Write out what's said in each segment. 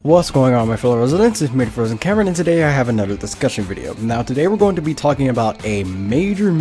What's going on, my fellow residents? It's me, TheFrozenCavern, and today I have another discussion video. Now today we're going to be talking about a major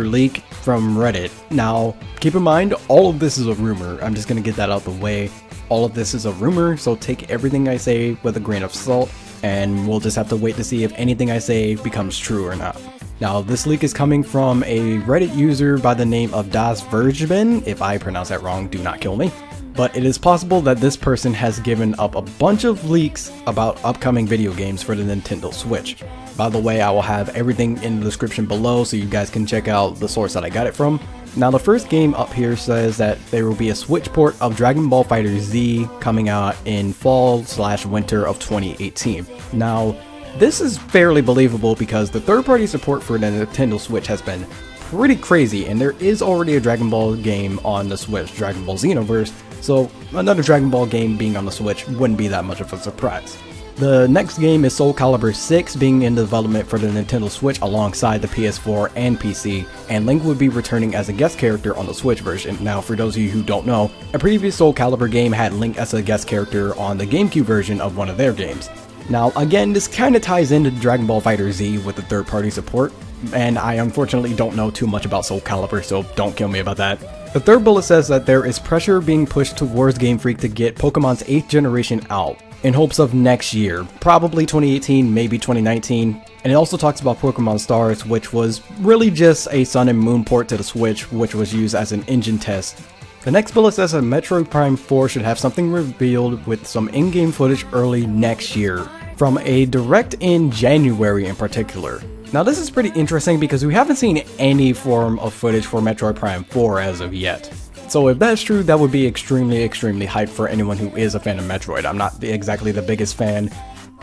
leak from Reddit. Now keep in mind, all of this is a rumor. I'm just going to get that out the way. All of this is a rumor, so take everything I say with a grain of salt, and we'll just have to wait to see if anything I say becomes true or not. Now this leak is coming from a Reddit user by the name of TheFrozenCavern. If I pronounce that wrong, do not kill me. But it is possible that this person has given up a bunch of leaks about upcoming video games for the Nintendo Switch. By the way, I will have everything in the description below so you guys can check out the source that I got it from. Now the first game up here says that there will be a Switch port of Dragon Ball FighterZ coming out in fall/winter of 2018. Now this is fairly believable because the third-party support for the Nintendo Switch has been pretty crazy, and there is already a Dragon Ball game on the Switch, Dragon Ball Xenoverse, so another Dragon Ball game being on the Switch wouldn't be that much of a surprise. The next game is Soul Calibur 6 being in development for the Nintendo Switch alongside the PS4 and PC, and Link would be returning as a guest character on the Switch version. Now for those of you who don't know, a previous Soul Calibur game had Link as a guest character on the GameCube version of one of their games. Now again, this kinda ties into Dragon Ball FighterZ with the third-party support, and I unfortunately don't know too much about Soul Calibur, so don't kill me about that. The third bullet says that there is pressure being pushed towards Game Freak to get Pokemon's 8th generation out, in hopes of next year, probably 2018, maybe 2019, and it also talks about Pokemon Stars, which was really just a Sun and Moon port to the Switch, which was used as an engine test. The next bullet says that Metroid Prime 4 should have something revealed with some in-game footage early next year, from a direct in January in particular. Now this is pretty interesting because we haven't seen any form of footage for Metroid Prime 4 as of yet. So if that's true, that would be extremely hyped for anyone who is a fan of Metroid. I'm not exactly the biggest fan,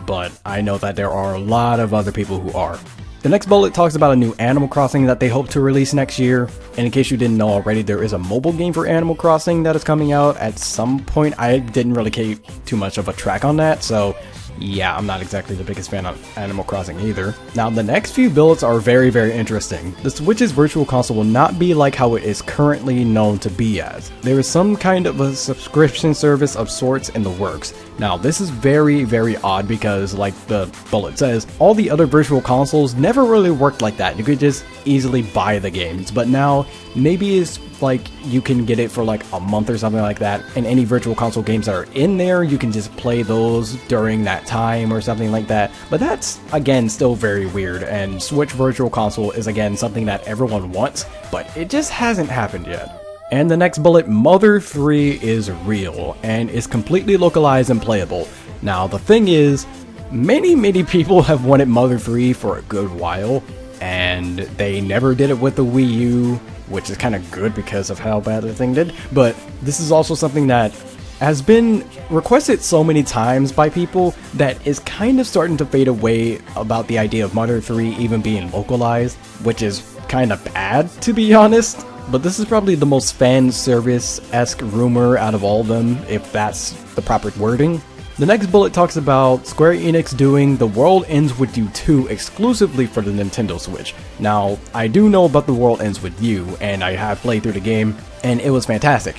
but I know that there are a lot of other people who are. The next bullet talks about a new Animal Crossing that they hope to release next year. And in case you didn't know already, there is a mobile game for Animal Crossing that is coming out at some point. I didn't really keep too much of a track on that, so yeah, I'm not exactly the biggest fan of Animal Crossing either. Now the next few bullets are very interesting. The Switch's Virtual Console will not be like how it is currently known to be as. There is some kind of a subscription service of sorts in the works. Now this is very odd because, like the bullet says, all the other Virtual Consoles never really worked like that. You could just easily buy the games, but now maybe it's like you can get it for like a month or something like that, and any Virtual Console games that are in there, you can just play those during that time or something like that. But that's, again, still very weird, and Switch Virtual Console is, again, something that everyone wants, but it just hasn't happened yet. And the next bullet, Mother 3 is real, and is completely localized and playable. Now the thing is, many people have wanted Mother 3 for a good while, and they never did it with the Wii U, which is kind of good because of how bad the thing did. But this is also something that has been requested so many times by people that is kind of starting to fade away about the idea of Mother 3 even being localized, which is kind of bad, to be honest. But this is probably the most fan service-esque rumor out of all of them, if that's the proper wording. The next bullet talks about Square Enix doing The World Ends With You 2 exclusively for the Nintendo Switch. Now, I do know about The World Ends With You, and I have played through the game, and it was fantastic.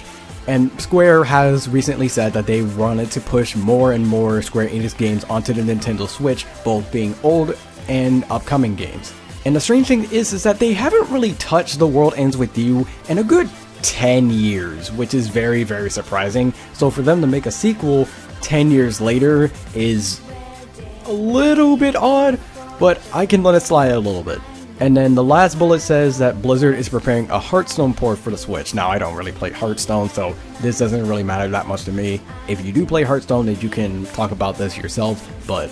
And Square has recently said that they wanted to push more and more Square Enix games onto the Nintendo Switch, both being old and upcoming games. And the strange thing is that they haven't really touched The World Ends With You in a good 10 years, which is very surprising. So for them to make a sequel 10 years later is a little bit odd, but I can let it slide a little bit. And then the last bullet says that Blizzard is preparing a Hearthstone port for the Switch. Now I don't really play Hearthstone, so this doesn't really matter that much to me. If you do play Hearthstone, then you can talk about this yourself, but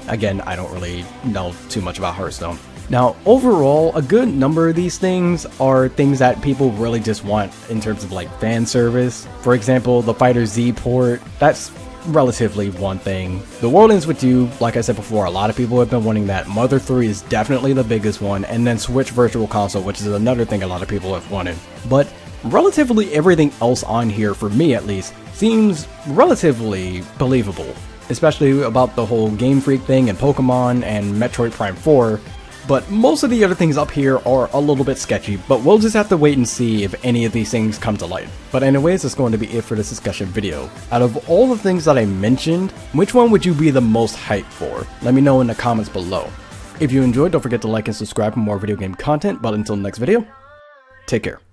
again, I don't really know too much about Hearthstone. Now, overall, a good number of these things are things that people really just want in terms of like fan service. For example, the FighterZ port, that's relatively one thing. The World Ends With You, like I said before, a lot of people have been wanting that. Mother 3 is definitely the biggest one, and then Switch Virtual Console, which is another thing a lot of people have wanted. But relatively everything else on here, for me at least, seems relatively believable. Especially about the whole Game Freak thing and Pokemon and Metroid Prime 4. but most of the other things up here are a little bit sketchy, but we'll just have to wait and see if any of these things come to light. But anyways, that's going to be it for this discussion video. Out of all the things that I mentioned, which one would you be the most hyped for? Let me know in the comments below. If you enjoyed, don't forget to like and subscribe for more video game content, but until next video, take care.